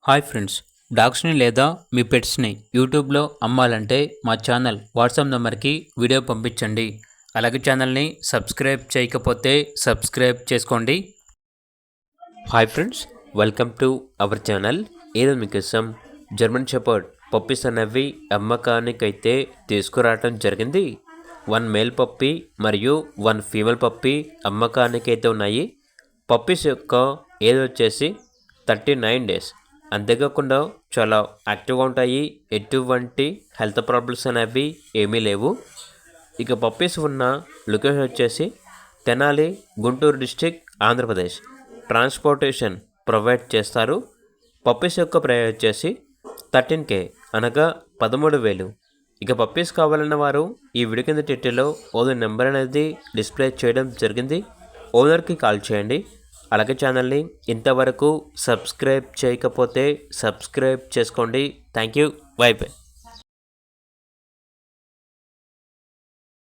Hi friends, డాగ్స్ని లేదా మీ పెట్స్ని యూట్యూబ్లో అమ్మాలంటే మా ఛానల్ వాట్సాప్ నెంబర్కి వీడియో పంపించండి. అలాగే ఛానల్ని సబ్స్క్రైబ్ చేయకపోతే సబ్స్క్రైబ్ చేసుకోండి. Hi friends, welcome to our channel. ఈరోజు మీకోసం జర్మన్ షెపర్డ్ పప్పీస్ అనేవి అమ్మకానికైతే తీసుకురావడం జరిగింది. 1 మేల్ పప్పీ మరియు 1 ఫీమేల్ పప్పీ అమ్మకానికైతే ఉన్నాయి. పప్పీస్ యొక్క ఏజ్ వచ్చేసి 39 డేస్. అంతేకాకుండా చాలా యాక్టివ్గా ఉంటాయి. ఎటువంటి హెల్త్ ప్రాబ్లమ్స్ అనేవి ఏమీ లేవు. ఇక పప్పీస్ ఉన్న లొకేషన్ వచ్చేసి Tenali, Guntur district, Andhra Pradesh. Transportation provide చేస్తారు. పప్పీస్ యొక్క ప్రైస్ వచ్చేసి 13K అనగా 13,000. ఇక పప్పీస్ కావాలన్న వారు ఈ వీడియో కింద టైటిల్లో ఓనర్ నెంబర్ అనేది డిస్ప్లే చేయడం జరిగింది. ఓనర్కి కాల్ చేయండి. అలాగే ఛానల్ని ఇంతవరకు సబ్స్క్రైబ్ చేయకపోతే సబ్స్క్రైబ్ చేసుకోండి. Thank you. By by.